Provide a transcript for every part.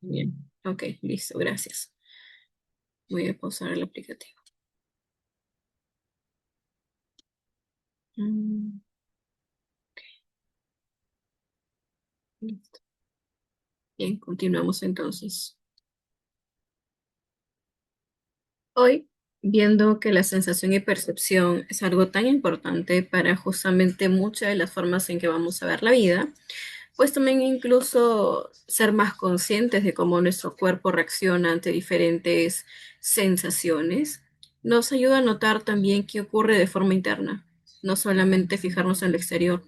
Bien, ok, listo, gracias. Voy a pausar el aplicativo. Mm, listo. Bien, continuamos entonces. Hoy, viendo que la sensación y percepción es algo tan importante para justamente muchas de las formas en que vamos a ver la vida, pues también incluso ser más conscientes de cómo nuestro cuerpo reacciona ante diferentes sensaciones, nos ayuda a notar también qué ocurre de forma interna, no solamente fijarnos en lo exterior.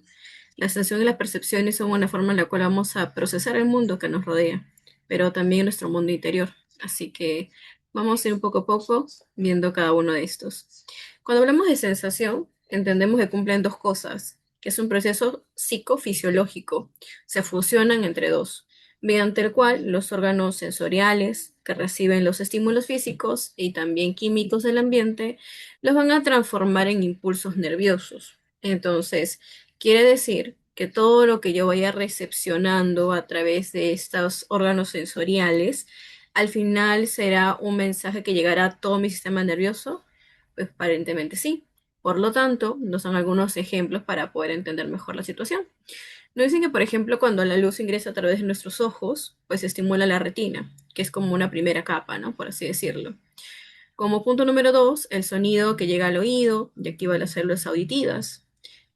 La sensación y las percepciones son una forma en la cual vamos a procesar el mundo que nos rodea, pero también nuestro mundo interior. Así que vamos a ir poco a poco viendo cada uno de estos. Cuando hablamos de sensación, entendemos que cumplen dos cosas, que es un proceso psicofisiológico. Se fusionan entre dos, mediante el cual los órganos sensoriales que reciben los estímulos físicos y también químicos del ambiente los van a transformar en impulsos nerviosos. Entonces, quiere decir que todo lo que yo vaya recepcionando a través de estos órganos sensoriales, al final será un mensaje que llegará a todo mi sistema nervioso. Pues aparentemente sí. Por lo tanto, nos dan algunos ejemplos para poder entender mejor la situación. Nos dicen que, por ejemplo, cuando la luz ingresa a través de nuestros ojos, pues estimula la retina, que es como una primera capa, ¿no? Por así decirlo. Como punto número dos, el sonido que llega al oído y activa las células auditivas.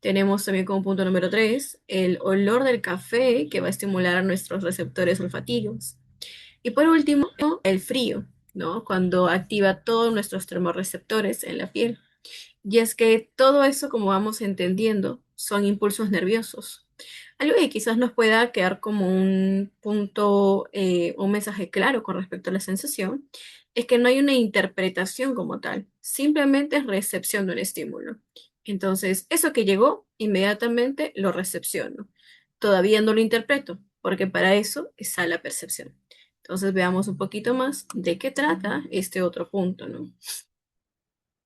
Tenemos también como punto número tres, el olor del café que va a estimular a nuestros receptores olfativos. Y por último, el frío, ¿no? Cuando activa todos nuestros termorreceptores en la piel. Y es que todo eso, como vamos entendiendo, son impulsos nerviosos. Algo que quizás nos pueda quedar como un punto, un mensaje claro con respecto a la sensación, es que no hay una interpretación como tal, simplemente es recepción de un estímulo. Entonces, eso que llegó, inmediatamente lo recepciono. Todavía no lo interpreto, porque para eso está la percepción. Entonces, veamos un poquito más de qué trata este otro punto, ¿no?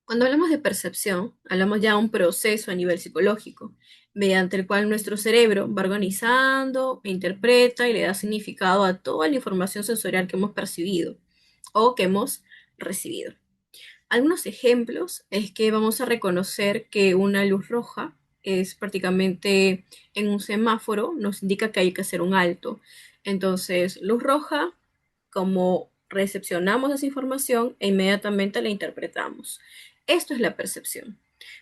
Cuando hablamos de percepción, hablamos ya de un proceso a nivel psicológico, mediante el cual nuestro cerebro va organizando, interpreta y le da significado a toda la información sensorial que hemos percibido o que hemos recibido. Algunos ejemplos es que vamos a reconocer que una luz roja es prácticamente en un semáforo, nos indica que hay que hacer un alto. Entonces, luz roja, como recepcionamos esa información e inmediatamente la interpretamos. Esto es la percepción.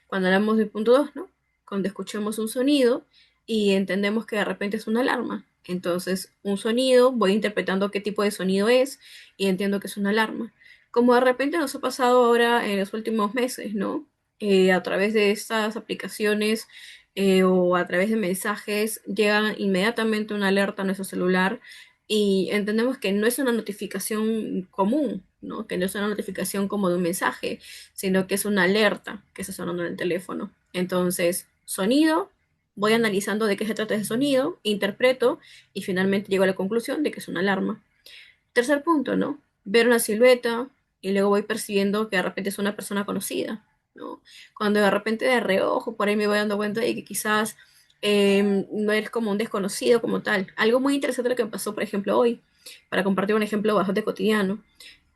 Cuando hablamos del punto 2, ¿no? Cuando escuchamos un sonido y entendemos que de repente es una alarma. Entonces, un sonido, voy interpretando qué tipo de sonido es y entiendo que es una alarma. Como de repente nos ha pasado ahora en los últimos meses, ¿no? A través de estas aplicaciones o a través de mensajes llega inmediatamente una alerta a nuestro celular y entendemos que no es una notificación común, ¿no? Que no es una notificación como de un mensaje, sino que es una alerta que está sonando en el teléfono. Entonces, sonido, voy analizando de qué se trata ese sonido, interpreto y finalmente llego a la conclusión de que es una alarma. Tercer punto, ¿no? Ver una silueta y luego voy percibiendo que de repente es una persona conocida, ¿no? Cuando de repente de reojo por ahí me voy dando cuenta de que quizás no eres como un desconocido como tal. Algo muy interesante lo que me pasó, por ejemplo, hoy, para compartir un ejemplo bastante cotidiano.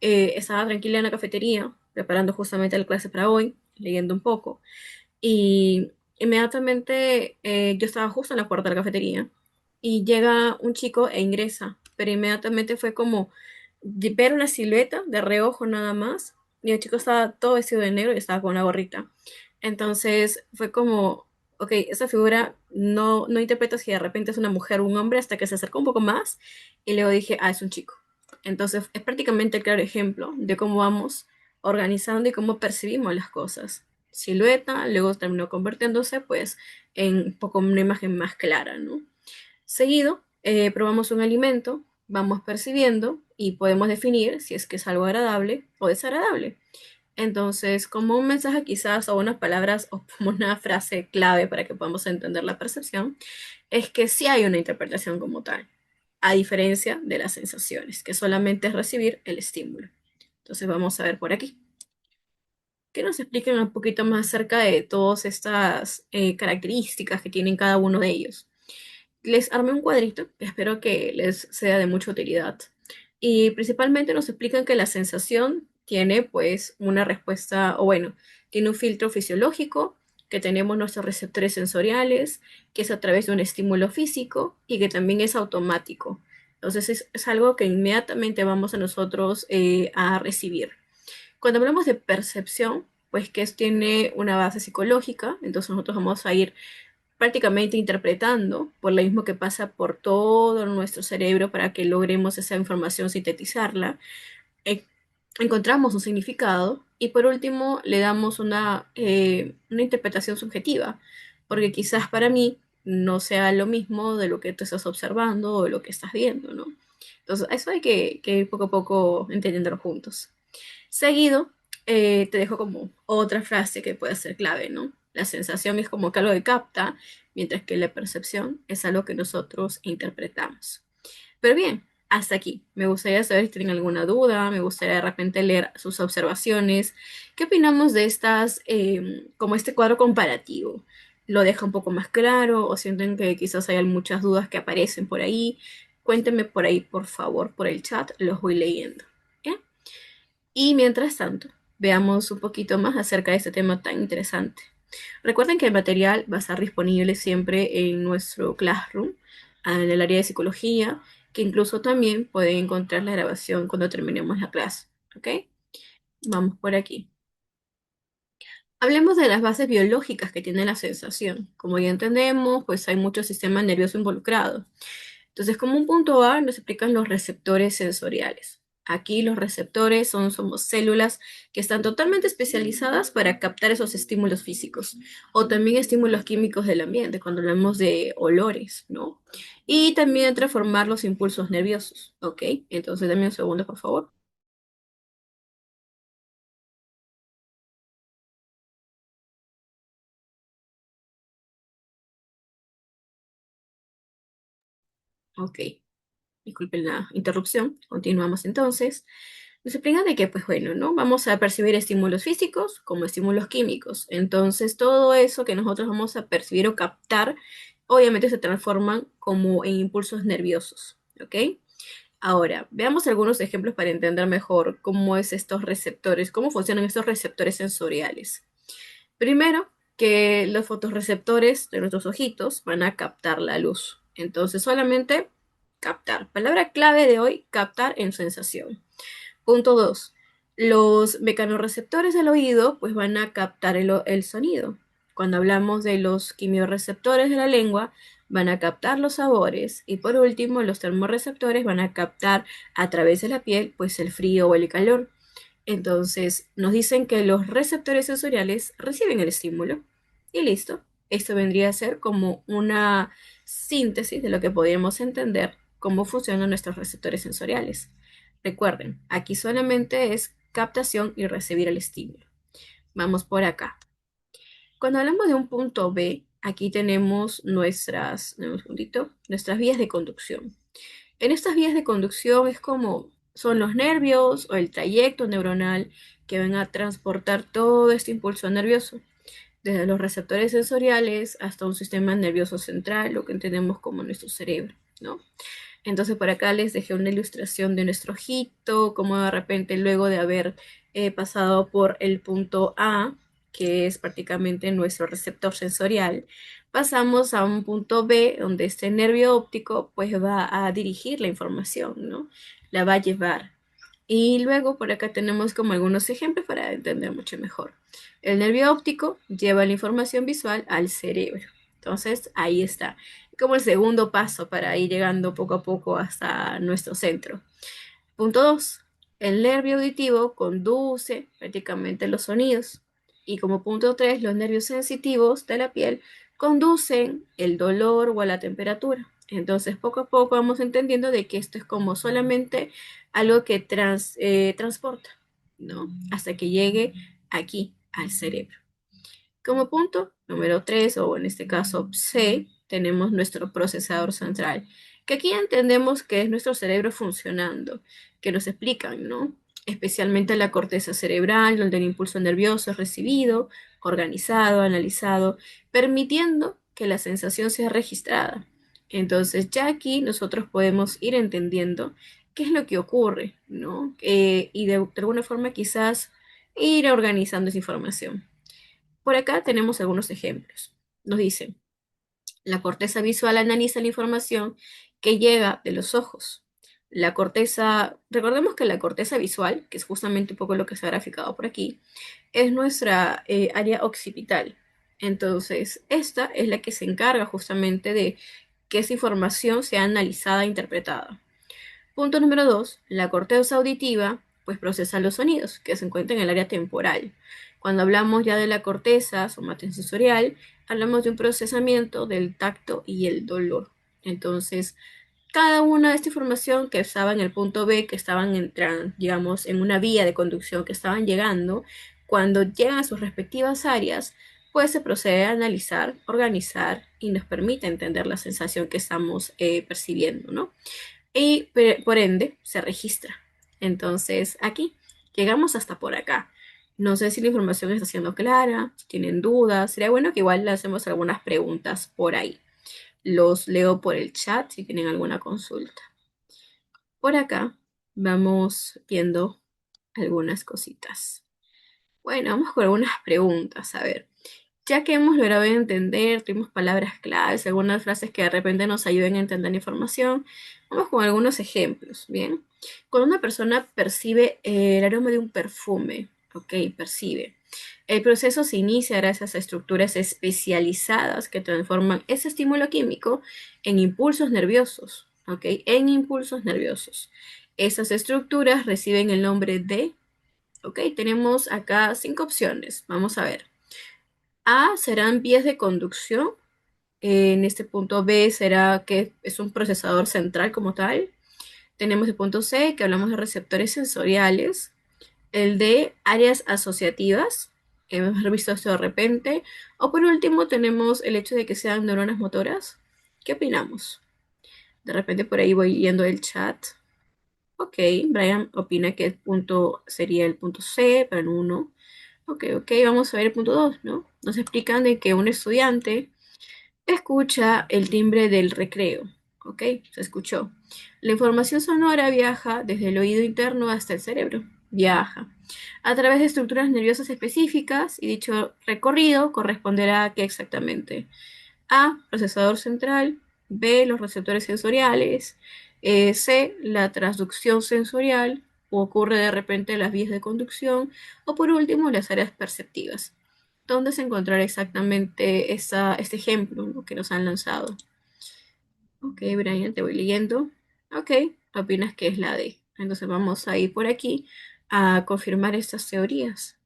Estaba tranquila en la cafetería, preparando justamente la clase para hoy, leyendo un poco, y inmediatamente yo estaba justo en la puerta de la cafetería y llega un chico e ingresa, pero inmediatamente fue como ver una silueta de reojo nada más y el chico estaba todo vestido de negro y estaba con una gorrita. Entonces fue como, ok, esa figura no interpreta si de repente es una mujer o un hombre hasta que se acercó un poco más y luego dije, ah, es un chico. Entonces es prácticamente el claro ejemplo de cómo vamos organizando y cómo percibimos las cosas. Silueta, luego terminó convirtiéndose pues en un poco una imagen más clara, ¿no? Seguido, probamos un alimento, vamos percibiendo y podemos definir si es que es algo agradable o desagradable. Entonces, como un mensaje quizás o unas palabras o como una frase clave para que podamos entender la percepción, es que sí hay una interpretación como tal, a diferencia de las sensaciones, que solamente es recibir el estímulo. Entonces, vamos a ver por aquí. Que nos expliquen un poquito más acerca de todas estas características que tienen cada uno de ellos. Les armé un cuadrito, espero que les sea de mucha utilidad. Y principalmente nos explican que la sensación tiene pues una respuesta, o bueno, tiene un filtro fisiológico, que tenemos nuestros receptores sensoriales, que es a través de un estímulo físico y que también es automático. Entonces es algo que inmediatamente vamos a nosotros a recibir. Cuando hablamos de percepción, pues tiene una base psicológica, entonces nosotros vamos a ir prácticamente interpretando por lo mismo que pasa por todo nuestro cerebro para que logremos esa información sintetizarla. Eh, encontramos un significado y por último le damos una interpretación subjetiva, porque quizás para mí no sea lo mismo de lo que tú estás observando o de lo que estás viendo, ¿no? Entonces, eso hay que ir poco a poco entendiéndolo juntos. Seguido, te dejo como otra frase que puede ser clave, ¿no? La sensación es como que algo que capta, mientras que la percepción es algo que nosotros interpretamos. Pero bien, hasta aquí. Me gustaría saber si tienen alguna duda, me gustaría de repente leer sus observaciones. ¿Qué opinamos de estas, como este cuadro comparativo? ¿Lo deja un poco más claro o sienten que quizás hay muchas dudas que aparecen por ahí? Cuéntenme por ahí, por favor, por el chat, los voy leyendo. ¿Ya? Y mientras tanto, veamos un poquito más acerca de este tema tan interesante. Recuerden que el material va a estar disponible siempre en nuestro Classroom, en el área de psicología, que incluso también pueden encontrar la grabación cuando terminemos la clase. ¿Ok? Vamos por aquí. Hablemos de las bases biológicas que tiene la sensación. Como ya entendemos, pues hay muchos sistemas nerviosos involucrados. Entonces, como un punto A, nos explican los receptores sensoriales. Aquí los receptores somos células que están totalmente especializadas para captar esos estímulos físicos o también estímulos químicos del ambiente, cuando hablamos de olores, ¿no? Y también transformar los impulsos nerviosos, ¿ok? Entonces, dame un segundo, por favor. Ok, disculpen la interrupción. Continuamos entonces. Nos explica de que, pues bueno, ¿no? Vamos a percibir estímulos físicos como estímulos químicos. Entonces, todo eso que nosotros vamos a percibir o captar, obviamente se transforman como en impulsos nerviosos, ¿ok? Ahora, veamos algunos ejemplos para entender mejor cómo es estos receptores, cómo funcionan estos receptores sensoriales. Primero, que los fotorreceptores de nuestros ojitos van a captar la luz. Entonces, solamente captar. Palabra clave de hoy, captar en sensación. Punto 2. Los mecanorreceptores del oído pues van a captar el sonido. Cuando hablamos de los quimiorreceptores de la lengua, van a captar los sabores. Y por último, los termorreceptores van a captar a través de la piel pues el frío o el calor. Entonces, nos dicen que los receptores sensoriales reciben el estímulo y listo. Esto vendría a ser como una síntesis de lo que podríamos entender cómo funcionan nuestros receptores sensoriales. Recuerden, aquí solamente es captación y recibir el estímulo. Vamos por acá. Cuando hablamos de un punto B, aquí tenemos dame un segundito, nuestras vías de conducción. En estas vías de conducción es como son los nervios o el trayecto neuronal que van a transportar todo este impulso nervioso, desde los receptores sensoriales hasta un sistema nervioso central, lo que entendemos como nuestro cerebro, ¿no? Entonces por acá les dejé una ilustración de nuestro ojito, como de repente luego de haber pasado por el punto A, que es prácticamente nuestro receptor sensorial, pasamos a un punto B donde este nervio óptico pues va a dirigir la información, ¿no? La va a llevar. Y luego por acá tenemos como algunos ejemplos para entender mucho mejor. El nervio óptico lleva la información visual al cerebro. Entonces ahí está como el segundo paso para ir llegando poco a poco hasta nuestro centro. Punto 2. El nervio auditivo conduce prácticamente los sonidos. Y como punto 3, los nervios sensitivos de la piel conducen el dolor o a la temperatura. Entonces, poco a poco vamos entendiendo de que esto es como solamente algo que transporta, ¿no? Hasta que llegue aquí, al cerebro. Como punto número 3 o en este caso C, tenemos nuestro procesador central, que aquí entendemos que es nuestro cerebro funcionando, que nos explican, ¿no? Especialmente la corteza cerebral, donde el impulso nervioso es recibido, organizado, analizado, permitiendo que la sensación sea registrada. Entonces ya aquí nosotros podemos ir entendiendo qué es lo que ocurre, ¿no? Y de alguna forma quizás ir organizando esa información. Por acá tenemos algunos ejemplos. Nos dicen, la corteza visual analiza la información que llega de los ojos. La corteza, recordemos que la corteza visual, que es justamente un poco lo que se ha graficado por aquí, es nuestra área occipital. Entonces, esta es la que se encarga justamente de que esa información sea analizada e interpretada. Punto número 2, la corteza auditiva pues procesa los sonidos que se encuentran en el área temporal. Cuando hablamos ya de la corteza somatosensorial, hablamos de un procesamiento del tacto y el dolor. Entonces, cada una de esta información que estaba en el punto B, que estaban entrando, digamos, en una vía de conducción que estaban llegando, cuando llegan a sus respectivas áreas, pues se procede a analizar, organizar y nos permite entender la sensación que estamos percibiendo, ¿no? Y por ende se registra. Entonces, aquí llegamos hasta por acá. No sé si la información está siendo clara, si tienen dudas. Sería bueno que igual le hacemos algunas preguntas por ahí. Los leo por el chat si tienen alguna consulta. Por acá vamos viendo algunas cositas. Bueno, vamos con algunas preguntas. A ver, ya que hemos logrado entender, tuvimos palabras claves, algunas frases que de repente nos ayuden a entender la información, vamos con algunos ejemplos, ¿bien? Cuando una persona percibe el aroma de un perfume, ok, percibe. El proceso se inicia gracias a estructuras especializadas que transforman ese estímulo químico en impulsos nerviosos, ok, en impulsos nerviosos. Esas estructuras reciben el nombre de, ok, tenemos acá 5 opciones, vamos a ver. A serán vías de conducción. En este punto B será que es un procesador central como tal. Tenemos el punto C, que hablamos de receptores sensoriales. El D, áreas asociativas. Hemos visto esto de repente. O por último, tenemos el hecho de que sean neuronas motoras. ¿Qué opinamos? De repente por ahí voy yendo el chat. Ok, Brian opina que el punto sería el punto C para el 1. Ok, ok, vamos a ver el punto 2, ¿no? Nos explican de que un estudiante escucha el timbre del recreo. Ok, se escuchó. La información sonora viaja desde el oído interno hasta el cerebro. Viaja a través de estructuras nerviosas específicas y dicho recorrido corresponderá a qué exactamente. A, procesador central. B, los receptores sensoriales. C, la transducción sensorial. O ocurre de repente en las vías de conducción. O por último, las áreas perceptivas. ¿Dónde se encontrará exactamente este ejemplo, ¿no?, que nos han lanzado? Ok, Brian, te voy leyendo. Ok, opinas que es la D. Entonces vamos a ir por aquí a confirmar estas teorías.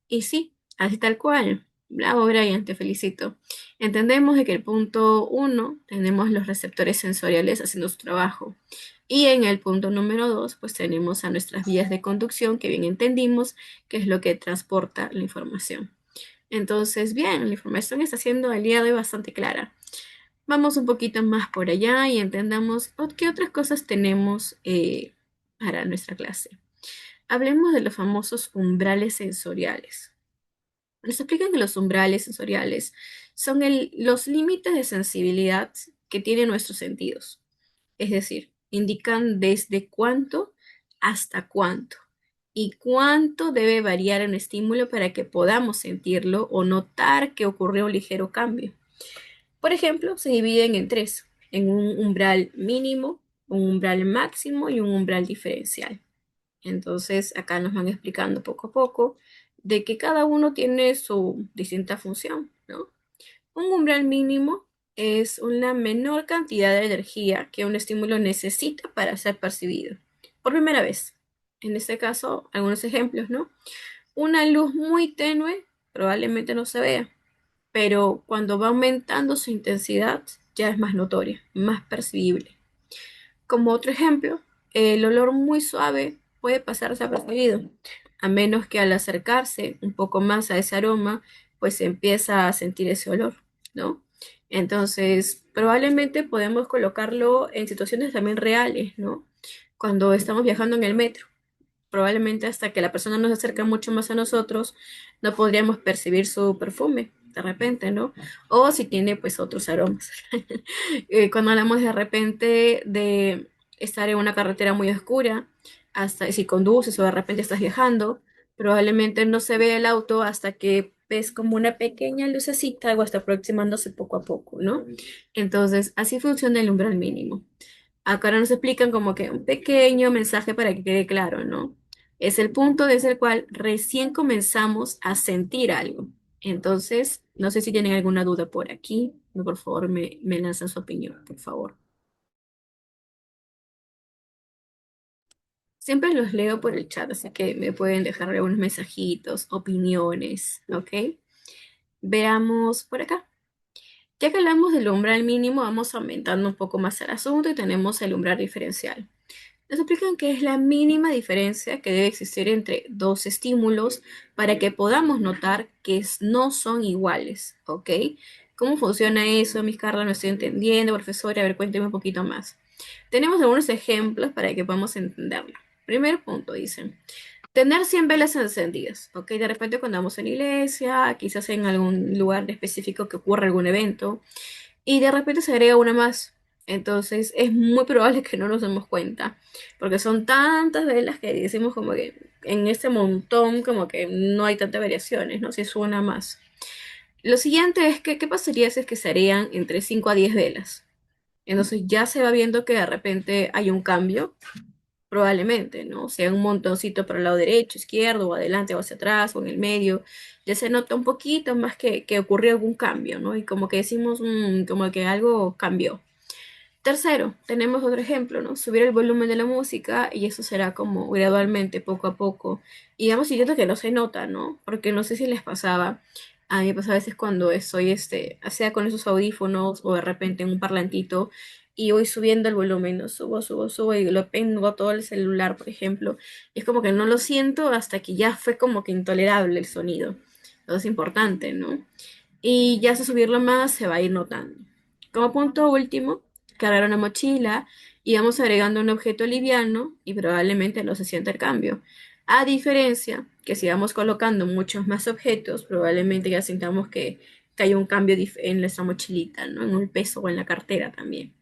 Y sí, así tal cual. Bravo, Brian, te felicito. Entendemos de que el punto 1 tenemos los receptores sensoriales haciendo su trabajo. Y en el punto número 2, pues tenemos a nuestras vías de conducción, que bien entendimos que es lo que transporta la información. Entonces, bien, la información está siendo al día de hoy bastante clara. Vamos un poquito más por allá y entendamos qué otras cosas tenemos para nuestra clase. Hablemos de los famosos umbrales sensoriales. Nos explican que los umbrales sensoriales son los límites de sensibilidad que tienen nuestros sentidos. Es decir, indican desde cuánto hasta cuánto y cuánto debe variar un estímulo para que podamos sentirlo o notar que ocurrió un ligero cambio. Por ejemplo, se dividen en tres, en un umbral mínimo, un umbral máximo y un umbral diferencial. Entonces, acá nos van explicando poco a poco de que cada uno tiene su distinta función, ¿no? Un umbral mínimo es una menor cantidad de energía que un estímulo necesita para ser percibido. Por primera vez. En este caso, algunos ejemplos, ¿no? Una luz muy tenue probablemente no se vea, pero cuando va aumentando su intensidad ya es más notoria, más percibible. Como otro ejemplo, el olor muy suave puede pasar desapercibido, a menos que al acercarse un poco más a ese aroma, pues se empieza a sentir ese olor, ¿no? Entonces, probablemente podemos colocarlo en situaciones también reales, ¿no? Cuando estamos viajando en el metro, probablemente hasta que la persona nos acerca mucho más a nosotros, no podríamos percibir su perfume de repente, ¿no? O si tiene pues otros aromas. Cuando hablamos de repente de estar en una carretera muy oscura, hasta si conduces o de repente estás viajando, probablemente no se ve el auto hasta que ves como una pequeña lucecita o hasta aproximándose poco a poco, ¿no? Entonces, así funciona el umbral mínimo. Acá nos explican como que un pequeño mensaje para que quede claro, ¿no? Es el punto desde el cual recién comenzamos a sentir algo. Entonces, no sé si tienen alguna duda por aquí. No, por favor, me lanzan su opinión, por favor. Siempre los leo por el chat, así que me pueden dejar algunos mensajitos, opiniones, ¿ok? Veamos por acá. Ya que hablamos del umbral mínimo, vamos aumentando un poco más el asunto y tenemos el umbral diferencial. Nos explican que es la mínima diferencia que debe existir entre dos estímulos para que podamos notar que no son iguales, ¿ok? ¿Cómo funciona eso, mis Carla? No estoy entendiendo, profesora. A ver, cuénteme un poquito más. Tenemos algunos ejemplos para que podamos entenderlo. Primer punto, dicen. Tener 100 velas encendidas, ¿ok? De repente cuando vamos en la iglesia, quizás en algún lugar específico que ocurra algún evento, y de repente se agrega una más. Entonces es muy probable que no nos demos cuenta, porque son tantas velas que decimos como que en este montón como que no hay tantas variaciones, ¿no? Si es una más. Lo siguiente es que, ¿qué pasaría si es que se harían entre 5 a 10 velas? Entonces ya se va viendo que de repente hay un cambio, probablemente, ¿no? Sea un montoncito para el lado derecho, izquierdo, o adelante o hacia atrás, o en el medio. Ya se nota un poquito más que ocurrió algún cambio, ¿no? Y como que decimos, como que algo cambió. Tercero, tenemos otro ejemplo, ¿no? Subir el volumen de la música y eso será como gradualmente, poco a poco. Y digamos, y siento que no se nota, ¿no? Porque no sé si les pasaba. A mí me pasa a veces cuando estoy, sea con esos audífonos o de repente en un parlantito y voy subiendo el volumen, ¿no? Subo y lo tengo a todo el celular, por ejemplo. Y es como que no lo siento hasta que ya fue como que intolerable el sonido. Eso es importante, ¿no? Y ya si subirlo más se va a ir notando. Como punto último, cargar una mochila y vamos agregando un objeto liviano y probablemente no se sienta el cambio. A diferencia que si vamos colocando muchos más objetos, probablemente ya sintamos que hay un cambio en nuestra mochilita, ¿no? En el peso o en la cartera también.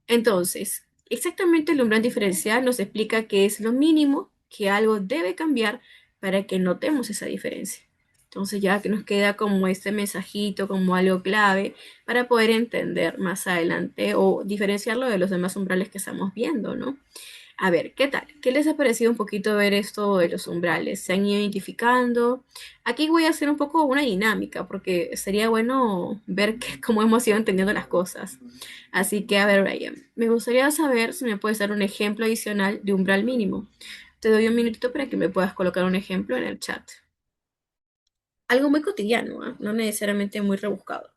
Entonces, exactamente el umbral diferencial nos explica que es lo mínimo que algo debe cambiar para que notemos esa diferencia. Entonces ya que nos queda como este mensajito, como algo clave para poder entender más adelante o diferenciarlo de los demás umbrales que estamos viendo, ¿no? A ver, ¿qué tal? ¿Qué les ha parecido un poquito ver esto de los umbrales? ¿Se han ido identificando? Aquí voy a hacer un poco una dinámica porque sería bueno ver cómo hemos ido entendiendo las cosas. Así que, a ver, Brian, me gustaría saber si me puedes dar un ejemplo adicional de umbral mínimo. Te doy un minutito para que me puedas colocar un ejemplo en el chat. Algo muy cotidiano, ¿ah? No necesariamente muy rebuscado.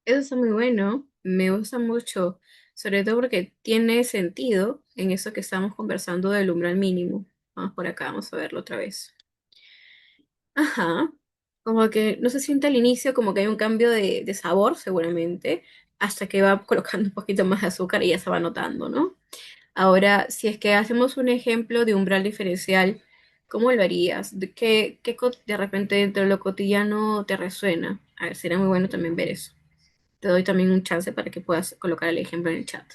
Eso está muy bueno, me gusta mucho, sobre todo porque tiene sentido en eso que estamos conversando del umbral mínimo. Vamos por acá, vamos a verlo otra vez. Ajá, como que no se siente al inicio como que hay un cambio de sabor, seguramente, hasta que va colocando un poquito más de azúcar y ya se va notando, ¿no? Ahora, si es que hacemos un ejemplo de umbral diferencial, ¿cómo lo harías? De repente dentro de lo cotidiano te resuena? A ver, sería muy bueno también ver eso. Te doy también un chance para que puedas colocar el ejemplo en el chat.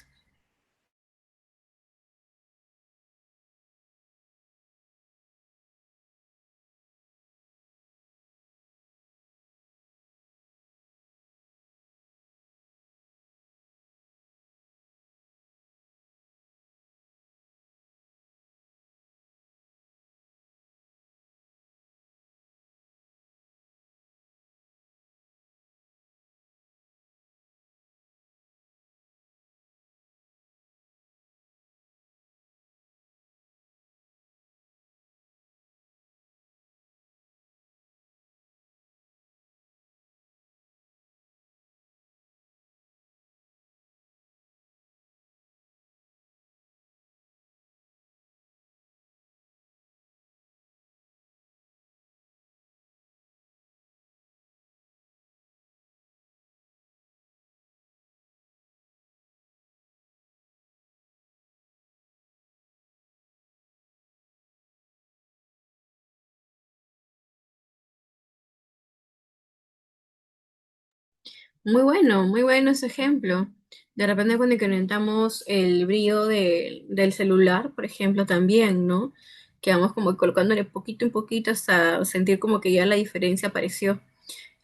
Muy bueno ese ejemplo. De repente cuando incrementamos el brillo del celular, por ejemplo, también, ¿no? Que vamos como colocándole poquito en poquito hasta sentir como que ya la diferencia apareció.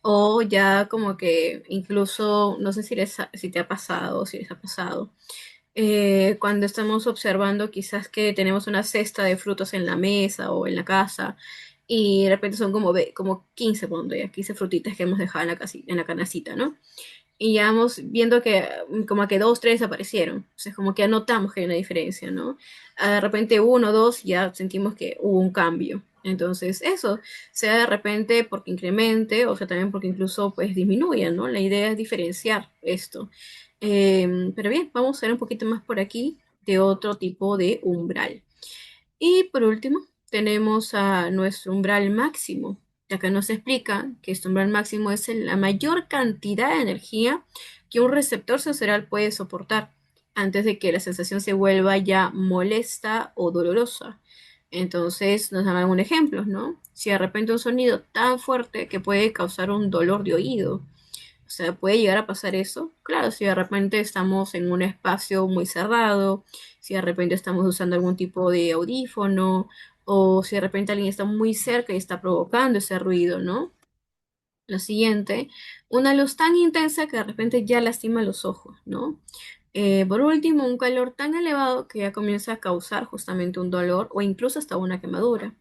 O ya como que incluso, no sé si te ha pasado, si les ha pasado, cuando estamos observando quizás que tenemos una cesta de frutos en la mesa o en la casa y de repente son como 15, ponte ya, 15 frutitas que hemos dejado en la canacita, ¿no? Y ya vamos viendo que como que dos, tres aparecieron. O sea, es como que anotamos que hay una diferencia, ¿no? De repente uno, dos, ya sentimos que hubo un cambio. Entonces, eso, sea de repente porque incremente, o sea, también porque incluso pues disminuya, ¿no? La idea es diferenciar esto. Pero bien, vamos a ver un poquito más por aquí de otro tipo de umbral. Y por último, tenemos a nuestro umbral máximo. Acá nos explica que este umbral máximo es la mayor cantidad de energía que un receptor sensorial puede soportar antes de que la sensación se vuelva ya molesta o dolorosa. Entonces nos dan un ejemplo, ¿no? Si de repente un sonido tan fuerte que puede causar un dolor de oído, o sea, puede llegar a pasar eso. Claro, si de repente estamos en un espacio muy cerrado, si de repente estamos usando algún tipo de audífono, o si de repente alguien está muy cerca y está provocando ese ruido, ¿no? Lo siguiente, una luz tan intensa que de repente ya lastima los ojos, ¿no? Por último, un calor tan elevado que ya comienza a causar justamente un dolor o incluso hasta una quemadura.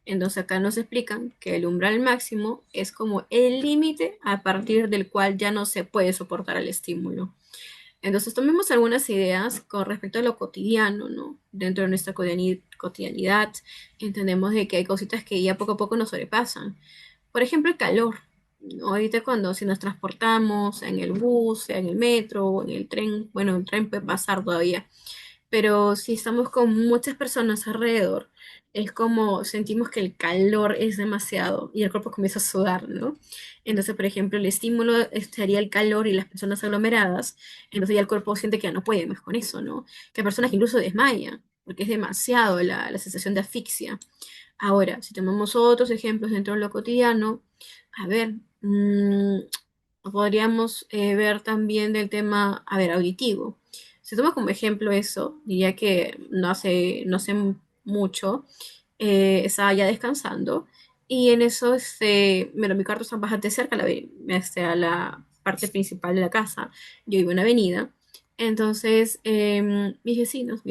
Entonces acá nos explican que el umbral máximo es como el límite a partir del cual ya no se puede soportar el estímulo. Entonces tomemos algunas ideas con respecto a lo cotidiano, ¿no? Dentro de nuestra cotidianidad entendemos de que hay cositas que ya poco a poco nos sobrepasan. Por ejemplo, el calor, ¿no? Ahorita cuando si nos transportamos en el bus, sea en el metro o en el tren, bueno, el tren puede pasar todavía, pero si estamos con muchas personas alrededor, es como sentimos que el calor es demasiado y el cuerpo comienza a sudar, ¿no? Entonces, por ejemplo, el estímulo sería el calor y las personas aglomeradas, entonces ya el cuerpo siente que ya no puede más con eso, ¿no? Que hay personas que incluso desmayan, porque es demasiado la sensación de asfixia. Ahora, si tomamos otros ejemplos dentro de lo cotidiano, a ver, podríamos ver también del tema, a ver, auditivo. Si tomo como ejemplo eso, diría que no hace mucho, estaba ya descansando y en eso, bueno, mi cuarto está bastante cerca a la parte principal de la casa. Yo vivo en una avenida. Entonces, mis vecinos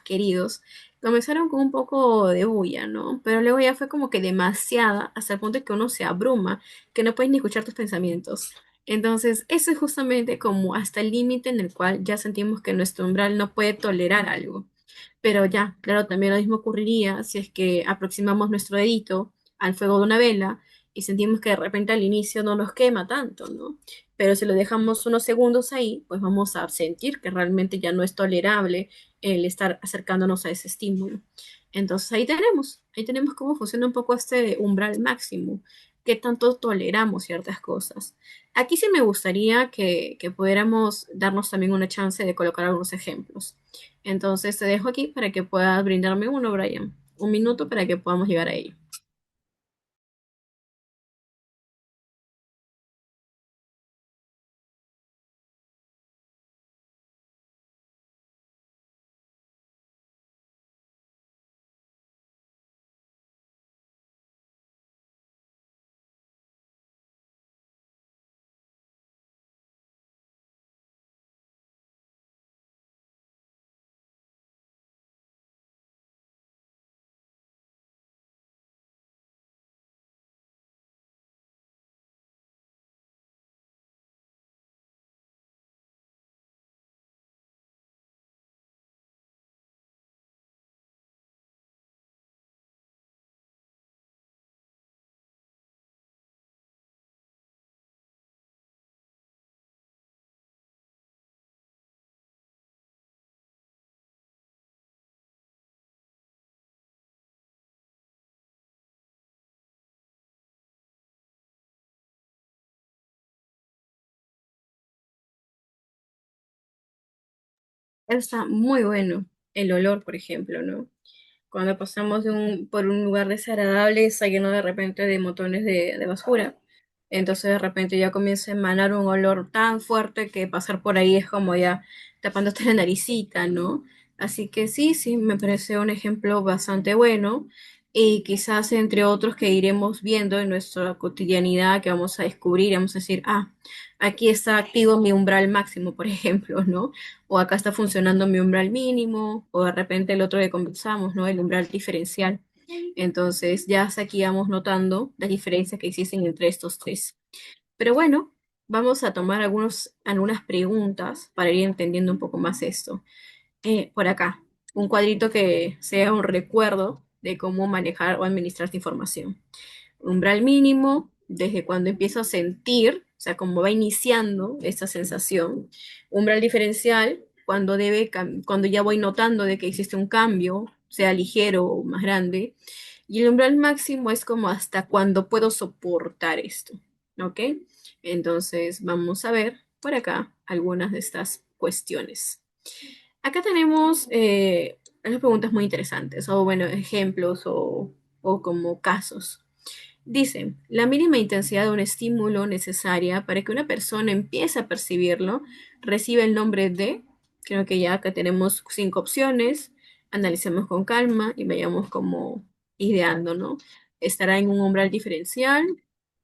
queridos, comenzaron con un poco de bulla, ¿no? Pero luego ya fue como que demasiada, hasta el punto que uno se abruma, que no puedes ni escuchar tus pensamientos. Entonces, eso es justamente como hasta el límite en el cual ya sentimos que nuestro umbral no puede tolerar algo. Pero ya, claro, también lo mismo ocurriría si es que aproximamos nuestro dedito al fuego de una vela y sentimos que de repente al inicio no nos quema tanto, ¿no? Pero si lo dejamos unos segundos ahí, pues vamos a sentir que realmente ya no es tolerable el estar acercándonos a ese estímulo. Entonces ahí tenemos cómo funciona un poco este umbral máximo, qué tanto toleramos ciertas cosas. Aquí sí me gustaría que pudiéramos darnos también una chance de colocar algunos ejemplos. Entonces te dejo aquí para que puedas brindarme uno, Brian. Un minuto para que podamos llegar a ello. Está muy bueno el olor, por ejemplo, ¿no? Cuando pasamos por un lugar desagradable, está lleno de repente de montones de basura. Entonces de repente ya comienza a emanar un olor tan fuerte que pasar por ahí es como ya tapándote la naricita, ¿no? Así que sí, sí, me parece un ejemplo bastante bueno y quizás entre otros que iremos viendo en nuestra cotidianidad que vamos a descubrir, vamos a decir, ah, aquí está activo mi umbral máximo, por ejemplo, ¿no? O acá está funcionando mi umbral mínimo, o de repente el otro que conversamos, ¿no? El umbral diferencial. Entonces, ya hasta aquí vamos notando las diferencias que existen entre estos tres. Pero bueno, vamos a tomar algunas preguntas para ir entendiendo un poco más esto. Por acá, un cuadrito que sea un recuerdo de cómo manejar o administrar esta información. Umbral mínimo, desde cuando empiezo a sentir, o sea, cómo va iniciando esta sensación. Umbral diferencial, cuando ya voy notando de que existe un cambio, sea ligero o más grande. Y el umbral máximo es como hasta cuando puedo soportar esto, ¿ok? Entonces vamos a ver por acá algunas de estas cuestiones. Acá tenemos unas preguntas muy interesantes, o bueno, ejemplos o como casos. Dicen, la mínima intensidad de un estímulo necesaria para que una persona empiece a percibirlo recibe el nombre de, creo que ya acá tenemos 5 opciones, analicemos con calma y vayamos como ideando, ¿no? Estará en un umbral diferencial,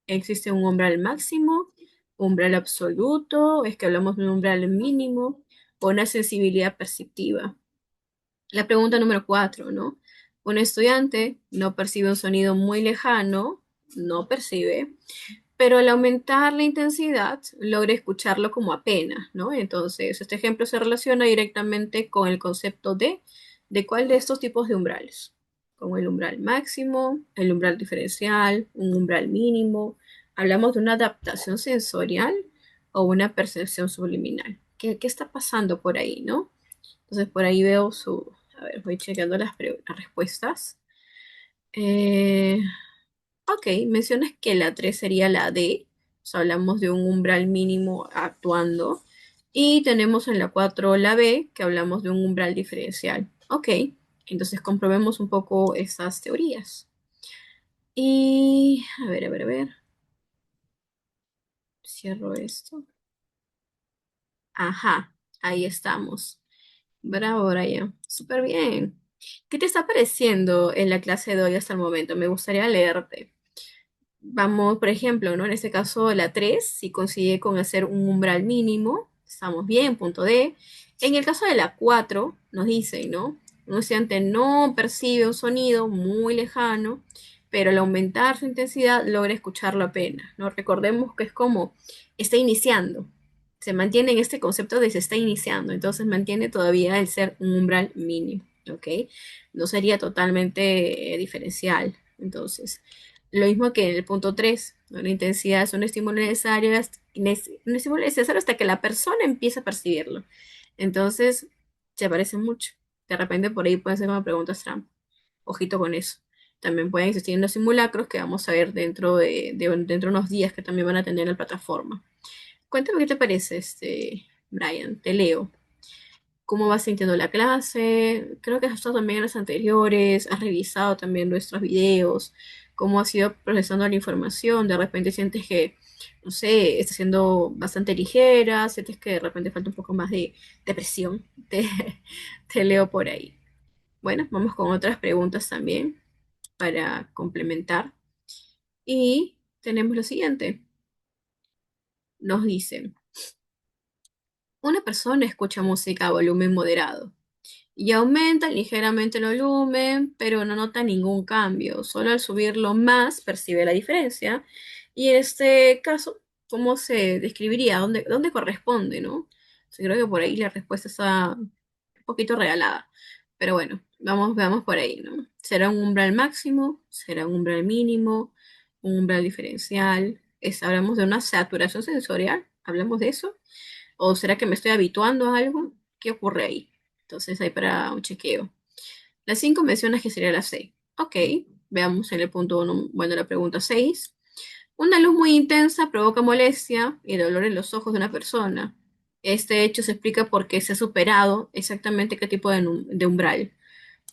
existe un umbral máximo, umbral absoluto, es que hablamos de un umbral mínimo o una sensibilidad perceptiva. La pregunta número 4, ¿no? Un estudiante no percibe un sonido muy lejano, no percibe, pero al aumentar la intensidad logra escucharlo como apenas, ¿no? Entonces, este ejemplo se relaciona directamente con el concepto de cuál de estos tipos de umbrales. Con el umbral máximo, el umbral diferencial, un umbral mínimo. Hablamos de una adaptación sensorial o una percepción subliminal. ¿Qué está pasando por ahí, no? Entonces por ahí veo su... A ver, voy checando las respuestas. Eh, ok, mencionas que la 3 sería la D. O sea, hablamos de un umbral mínimo actuando. Y tenemos en la 4 la B, que hablamos de un umbral diferencial. Ok, entonces comprobemos un poco esas teorías. Y a ver. Cierro esto. Ajá, ahí estamos. Bravo, Brian. Súper bien. ¿Qué te está pareciendo en la clase de hoy hasta el momento? Me gustaría leerte. Vamos, por ejemplo, ¿no? En este caso, la 3 si consigue con hacer un umbral mínimo, estamos bien, punto D. En el caso de la 4 nos dicen, ¿no? Un estudiante no percibe un sonido muy lejano, pero al aumentar su intensidad logra escucharlo apenas, ¿no? Recordemos que es como está iniciando, se mantiene en este concepto de se está iniciando, entonces mantiene todavía el ser un umbral mínimo, ¿ok? No sería totalmente diferencial, entonces. Lo mismo que en el punto 3, ¿no? La intensidad es un estímulo necesario, un estímulo necesario hasta que la persona empieza a percibirlo. Entonces, se parece mucho. De repente por ahí pueden ser como preguntas trampa. Ojito con eso. También pueden existir los simulacros que vamos a ver dentro de unos días que también van a tener en la plataforma. Cuéntame qué te parece, Brian. Te leo. ¿Cómo vas sintiendo la clase? Creo que has estado también en las anteriores, has revisado también nuestros videos, cómo has ido procesando la información, de repente sientes que, no sé, está siendo bastante ligera, sientes que de repente falta un poco más de presión, te, te leo por ahí. Bueno, vamos con otras preguntas también para complementar. Y tenemos lo siguiente, nos dicen, una persona escucha música a volumen moderado y aumenta ligeramente el volumen, pero no nota ningún cambio. Solo al subirlo más percibe la diferencia. Y en este caso, ¿cómo se describiría? ¿Dónde corresponde, no? Sí, creo que por ahí la respuesta está un poquito regalada. Pero bueno, veamos por ahí, ¿no? ¿Será un umbral máximo? ¿Será un umbral mínimo? ¿Un umbral diferencial? ¿Hablamos de una saturación sensorial? ¿Hablamos de eso? ¿O será que me estoy habituando a algo? ¿Qué ocurre ahí? Entonces hay para un chequeo. Las 5 mencionas que sería la 6. Ok, veamos en el punto 1, bueno, la pregunta 6. Una luz muy intensa provoca molestia y dolor en los ojos de una persona. Este hecho se explica porque se ha superado exactamente qué tipo de umbral.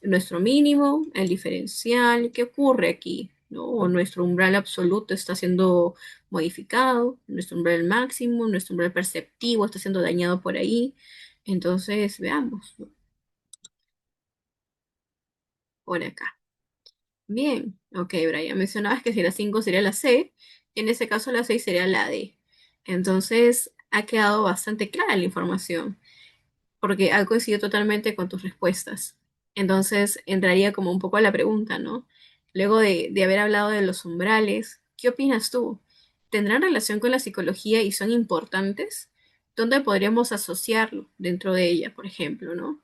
Nuestro mínimo, el diferencial, ¿qué ocurre aquí? ¿no? O nuestro umbral absoluto está siendo modificado, nuestro umbral máximo, nuestro umbral perceptivo está siendo dañado por ahí. Entonces, veamos, ¿no? Por acá. Bien, ok, Brian, mencionabas que si la 5 sería la C, y en ese caso la 6 sería la D. Entonces, ha quedado bastante clara la información, porque ha coincidido totalmente con tus respuestas. Entonces, entraría como un poco a la pregunta, ¿no? Luego de haber hablado de los umbrales, ¿qué opinas tú? ¿Tendrán relación con la psicología y son importantes? ¿Dónde podríamos asociarlo dentro de ella, por ejemplo, ¿no?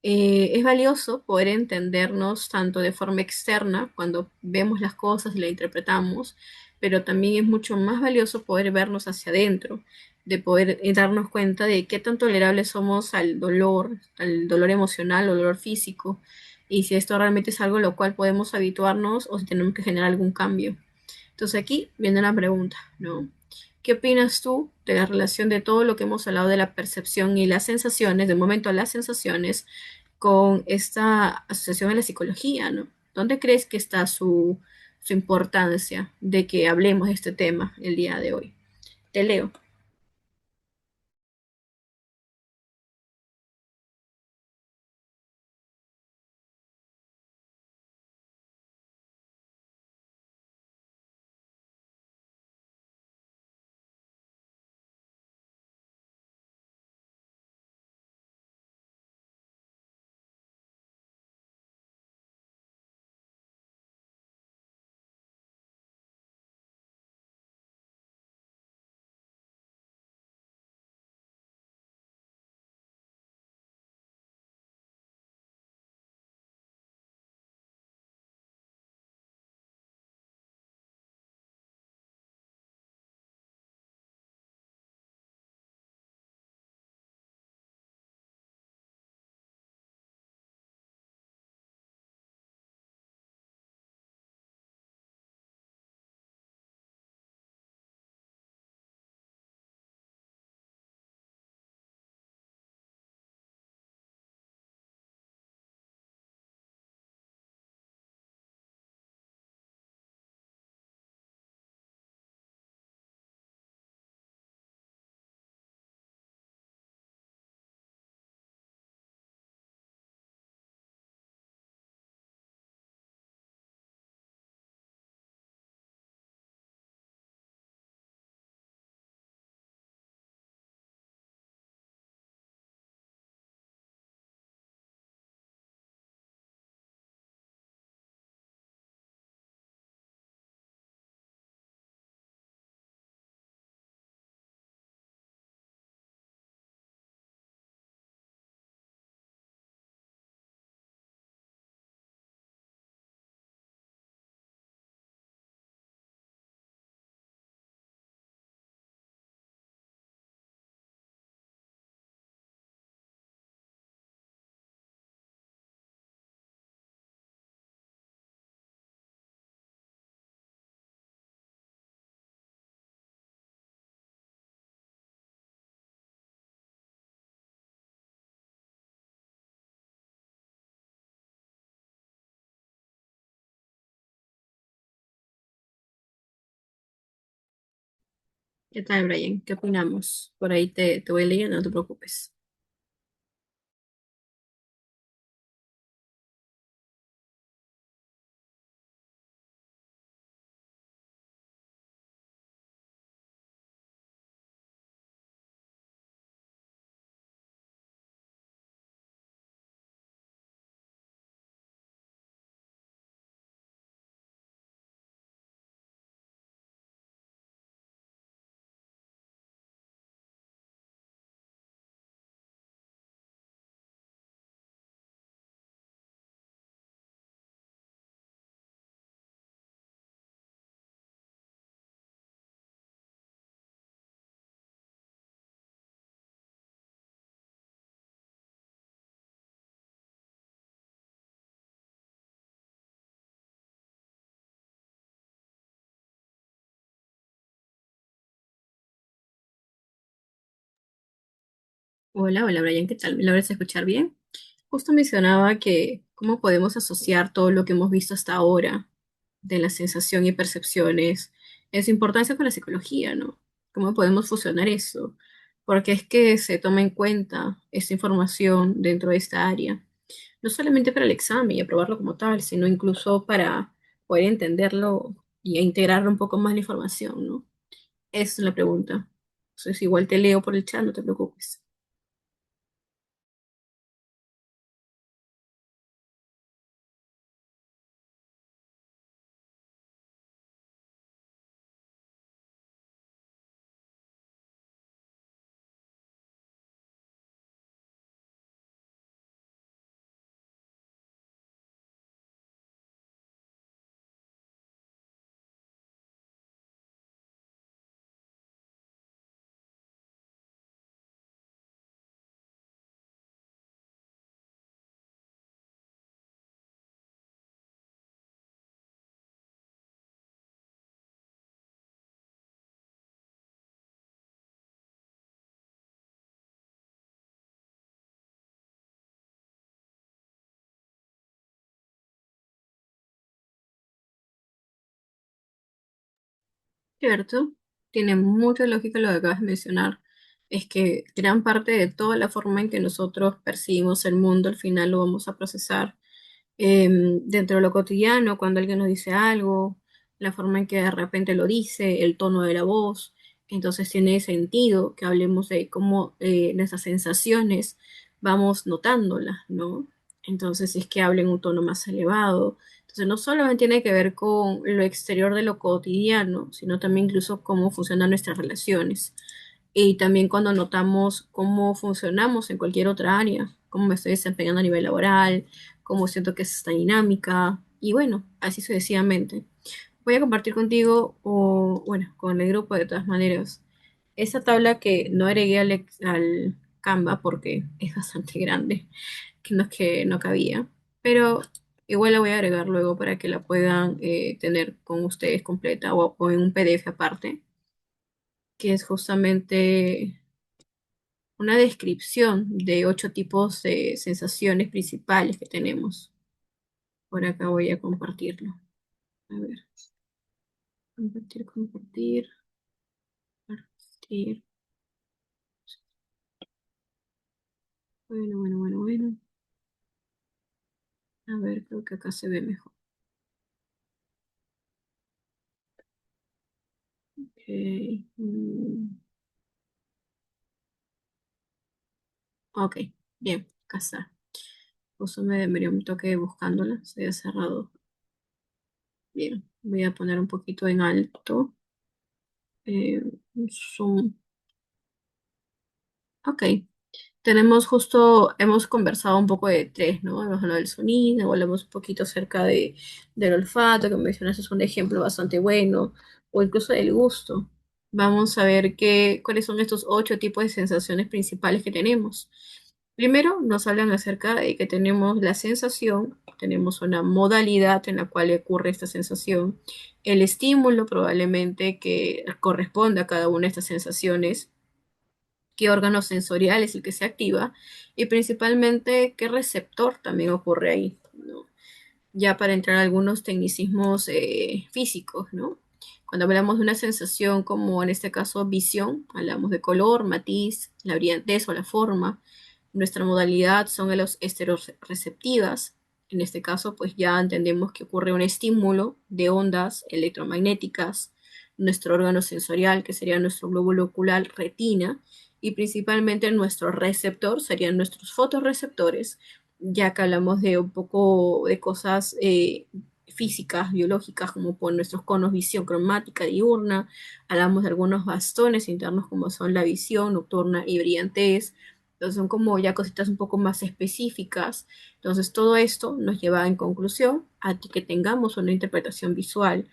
Es valioso poder entendernos tanto de forma externa, cuando vemos las cosas y las interpretamos, pero también es mucho más valioso poder vernos hacia adentro, de poder darnos cuenta de qué tan tolerables somos al dolor emocional o dolor físico, y si esto realmente es algo a lo cual podemos habituarnos o si tenemos que generar algún cambio. Entonces aquí viene una pregunta, ¿no? ¿Qué opinas tú de la relación de todo lo que hemos hablado de la percepción y las sensaciones, de momento las sensaciones, con esta asociación a la psicología, ¿no? ¿Dónde crees que está su importancia de que hablemos de este tema el día de hoy? Te leo. ¿Qué tal, Brian? ¿Qué opinamos? Por ahí te voy leyendo, no te preocupes. Hola, hola, Brian, ¿qué tal? ¿Me logras escuchar bien? Justo mencionaba que cómo podemos asociar todo lo que hemos visto hasta ahora. de la sensación y percepciones es su importancia con la psicología, ¿no? ¿Cómo podemos fusionar eso? Porque es que se toma en cuenta esta información dentro de esta área, no solamente para el examen y aprobarlo como tal, sino incluso para poder entenderlo y integrar un poco más la información, ¿no? Esa es la pregunta. Entonces, igual te leo por el chat, no te preocupes. Cierto, tiene mucha lógica lo que acabas de mencionar. Es que gran parte de toda la forma en que nosotros percibimos el mundo, al final lo vamos a procesar dentro de lo cotidiano, cuando alguien nos dice algo, la forma en que de repente lo dice, el tono de la voz. Entonces tiene sentido que hablemos de cómo nuestras sensaciones vamos notándolas, ¿no? Entonces, si es que habla en un tono más elevado. Entonces, no solamente tiene que ver con lo exterior de lo cotidiano, sino también incluso cómo funcionan nuestras relaciones. Y también cuando notamos cómo funcionamos en cualquier otra área, cómo me estoy desempeñando a nivel laboral, cómo siento que es esta dinámica, y bueno, así sucesivamente. Voy a compartir contigo, o bueno, con el grupo de todas maneras, esa tabla que no agregué al Canva porque es bastante grande, que no es que no cabía, pero igual la voy a agregar luego para que la puedan tener con ustedes completa o en un PDF aparte, que es justamente una descripción de 8 tipos de sensaciones principales que tenemos. Por acá voy a compartirlo. A ver, compartir, compartir, compartir. Bueno, bueno, bueno, bueno. A ver, creo que acá se ve mejor. Ok. Ok, bien, acá está. Justo me demoré un toque buscándola. Se había cerrado. Bien, voy a poner un poquito en alto. Un zoom. Ok. Tenemos justo, hemos conversado un poco de tres, ¿no? Hemos hablado del sonido, hablamos un poquito acerca del olfato, que mencionaste es un ejemplo bastante bueno, o incluso del gusto. Vamos a ver cuáles son estos 8 tipos de sensaciones principales que tenemos. Primero, nos hablan acerca de que tenemos la sensación, tenemos una modalidad en la cual ocurre esta sensación, el estímulo probablemente que corresponde a cada una de estas sensaciones, qué órgano sensorial es el que se activa y principalmente qué receptor también ocurre ahí, ¿no? Ya para entrar a algunos tecnicismos físicos, ¿no? Cuando hablamos de una sensación como en este caso visión, hablamos de color, matiz, la brillantez o la forma. Nuestra modalidad son los esteroreceptivas. En este caso, pues ya entendemos que ocurre un estímulo de ondas electromagnéticas, nuestro órgano sensorial, que sería nuestro glóbulo ocular, retina, y principalmente nuestro receptor serían nuestros fotorreceptores, ya que hablamos de un poco de cosas físicas, biológicas, como por nuestros conos visión cromática diurna, hablamos de algunos bastones internos como son la visión nocturna y brillantez, entonces son como ya cositas un poco más específicas. Entonces todo esto nos lleva en conclusión a que tengamos una interpretación visual.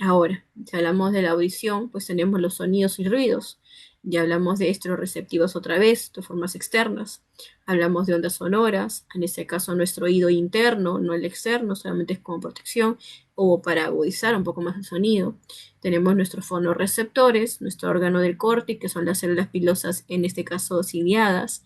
Ahora, si hablamos de la audición, pues tenemos los sonidos y ruidos. Ya hablamos de estereoreceptivos otra vez, de formas externas. Hablamos de ondas sonoras, en este caso nuestro oído interno, no el externo, solamente es como protección o para agudizar un poco más el sonido. Tenemos nuestros fonorreceptores, nuestro órgano del córtex, que son las células pilosas, en este caso ciliadas.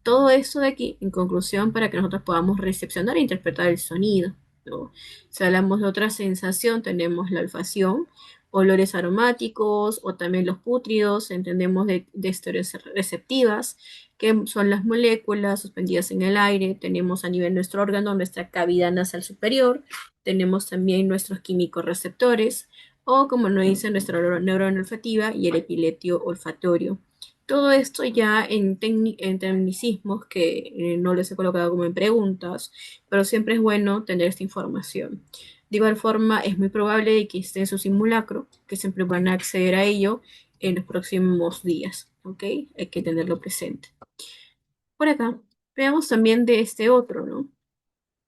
Todo eso de aquí, en conclusión, para que nosotros podamos recepcionar e interpretar el sonido. ¿no? Si hablamos de otra sensación, tenemos la olfacción, olores aromáticos o también los pútridos, entendemos de esteroreceptivas, que son las moléculas suspendidas en el aire. Tenemos a nivel nuestro órgano, nuestra cavidad nasal superior, tenemos también nuestros químicos receptores, o como nos dice nuestra neurona olfativa y el epilepio olfatorio. Todo esto ya en tecnicismos que no les he colocado como en preguntas, pero siempre es bueno tener esta información. De igual forma, es muy probable que esté en su simulacro, que siempre van a acceder a ello en los próximos días, ¿ok? Hay que tenerlo presente. Por acá, veamos también de este otro, ¿no?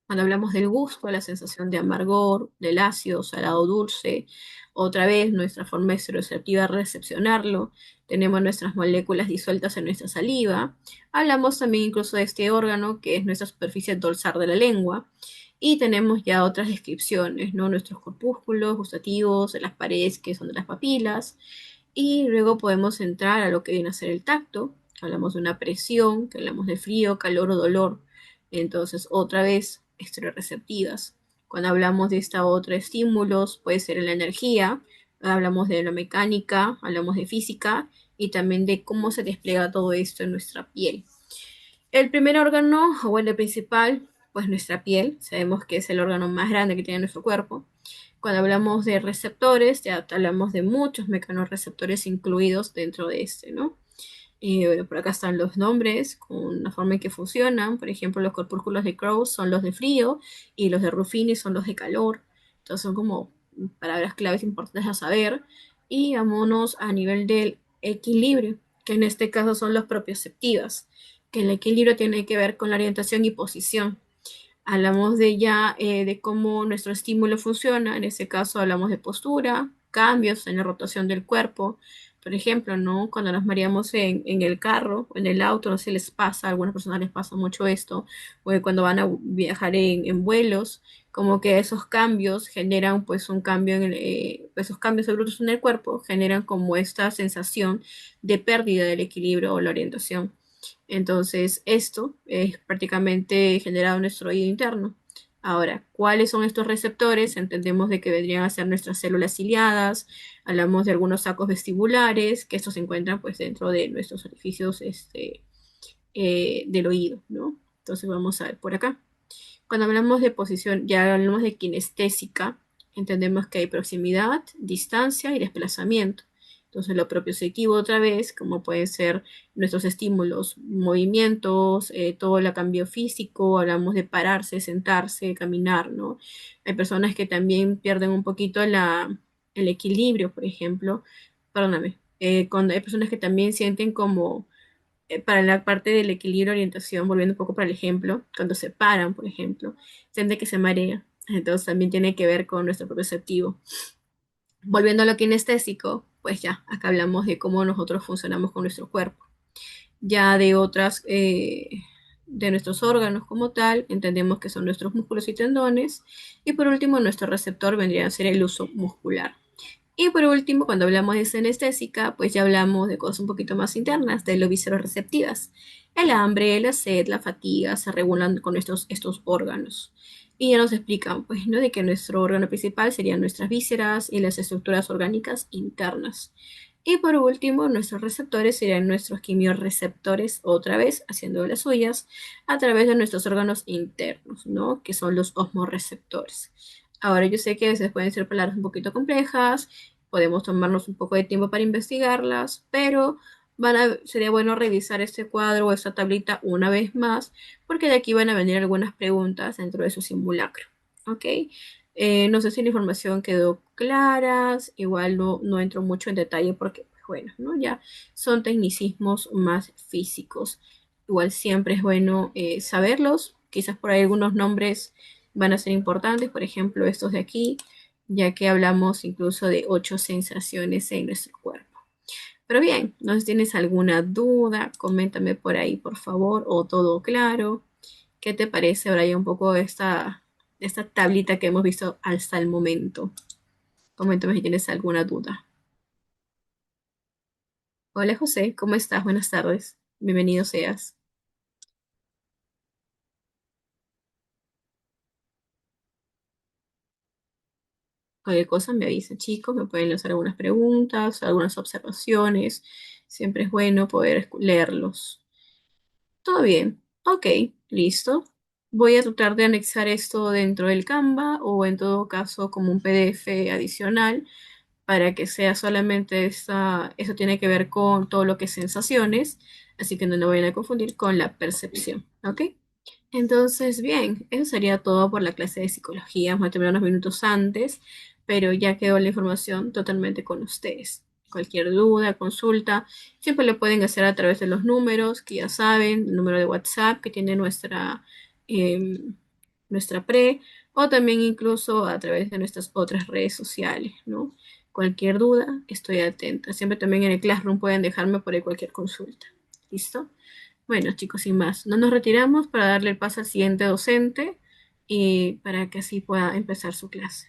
Cuando hablamos del gusto, la sensación de amargor, del ácido, salado, dulce, otra vez nuestra forma estereoceptiva de recepcionarlo, tenemos nuestras moléculas disueltas en nuestra saliva, hablamos también incluso de este órgano que es nuestra superficie dorsal de la lengua, y tenemos ya otras descripciones, ¿no? Nuestros corpúsculos gustativos, de las paredes que son de las papilas, y luego podemos entrar a lo que viene a ser el tacto, hablamos de una presión, que hablamos de frío, calor o dolor. Entonces, otra vez, estereoreceptivas. Cuando hablamos de esta otra estímulos, puede ser en la energía, hablamos de la mecánica, hablamos de física y también de cómo se despliega todo esto en nuestra piel. El primer órgano, o el principal, pues nuestra piel, sabemos que es el órgano más grande que tiene nuestro cuerpo. Cuando hablamos de receptores, ya hablamos de muchos mecanorreceptores incluidos dentro de este, ¿no? Por acá están los nombres con la forma en que funcionan. Por ejemplo, los corpúsculos de Crowe son los de frío y los de Ruffini son los de calor. Entonces son como palabras claves importantes a saber. Y vámonos a nivel del equilibrio, que en este caso son los propioceptivas, que el equilibrio tiene que ver con la orientación y posición. Hablamos de ya de cómo nuestro estímulo funciona, en este caso hablamos de postura, cambios en la rotación del cuerpo, por ejemplo, ¿no? Cuando nos mareamos en el carro o en el auto, no sé si les pasa, a algunas personas les pasa mucho esto, o cuando van a viajar en vuelos, como que esos cambios generan pues un cambio esos cambios abruptos en el cuerpo generan como esta sensación de pérdida del equilibrio o la orientación. Entonces, esto es prácticamente generado en nuestro oído interno. Ahora, ¿cuáles son estos receptores? Entendemos de que vendrían a ser nuestras células ciliadas, hablamos de algunos sacos vestibulares, que estos se encuentran pues dentro de nuestros orificios del oído, ¿no? Entonces vamos a ver por acá. Cuando hablamos de posición, ya hablamos de kinestésica, entendemos que hay proximidad, distancia y desplazamiento. Entonces, lo propioceptivo otra vez, como pueden ser nuestros estímulos, movimientos, todo el cambio físico, hablamos de pararse, sentarse, caminar, ¿no? Hay personas que también pierden un poquito el equilibrio, por ejemplo, perdóname, cuando hay personas que también sienten como para la parte del equilibrio, orientación, volviendo un poco para el ejemplo, cuando se paran, por ejemplo, siente que se marea. Entonces también tiene que ver con nuestro perceptivo. Volviendo a lo kinestésico, pues ya, acá hablamos de cómo nosotros funcionamos con nuestro cuerpo. Ya de otras, de nuestros órganos como tal, entendemos que son nuestros músculos y tendones. Y por último, nuestro receptor vendría a ser el uso muscular. Y por último, cuando hablamos de senestésica, pues ya hablamos de cosas un poquito más internas, de lo viscerorreceptivas. El hambre, la sed, la fatiga se regulan con estos órganos. Y ya nos explican, pues, ¿no? De que nuestro órgano principal serían nuestras vísceras y las estructuras orgánicas internas. Y por último, nuestros receptores serían nuestros quimiorreceptores, otra vez haciendo las suyas, a través de nuestros órganos internos, ¿no? Que son los osmoreceptores. Ahora, yo sé que a veces pueden ser palabras un poquito complejas, podemos tomarnos un poco de tiempo para investigarlas, pero sería bueno revisar este cuadro o esta tablita una vez más, porque de aquí van a venir algunas preguntas dentro de su simulacro. ¿Ok? No sé si la información quedó clara, igual no entro mucho en detalle porque, pues, bueno, ¿no? Ya son tecnicismos más físicos. Igual siempre es bueno saberlos, quizás por ahí algunos nombres van a ser importantes, por ejemplo, estos de aquí, ya que hablamos incluso de 8 sensaciones en nuestro cuerpo. Pero bien, no sé si tienes alguna duda, coméntame por ahí, por favor, o todo claro. ¿Qué te parece ahora ya un poco esta tablita que hemos visto hasta el momento? Coméntame si tienes alguna duda. Hola José, ¿cómo estás? Buenas tardes. Bienvenido seas. Cualquier cosa me avisan, chicos, me pueden hacer algunas preguntas, algunas observaciones. Siempre es bueno poder leerlos. Todo bien. Ok, listo. Voy a tratar de anexar esto dentro del Canva o en todo caso como un PDF adicional para que sea solamente eso tiene que ver con todo lo que es sensaciones, así que no lo vayan a confundir con la percepción, ¿ok? Entonces, bien, eso sería todo por la clase de psicología. Vamos a terminar unos minutos antes, pero ya quedó la información totalmente con ustedes. Cualquier duda, consulta, siempre lo pueden hacer a través de los números que ya saben, el número de WhatsApp que tiene em, nuestra pre, o también incluso a través de nuestras otras redes sociales, ¿no? Cualquier duda, estoy atenta. Siempre también en el Classroom pueden dejarme por ahí cualquier consulta. ¿Listo? Bueno, chicos, sin más, no nos retiramos para darle el paso al siguiente docente y para que así pueda empezar su clase.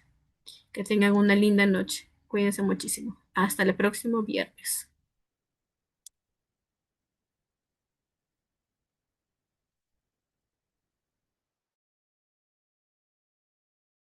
Que tengan una linda noche. Cuídense muchísimo. Hasta el próximo viernes.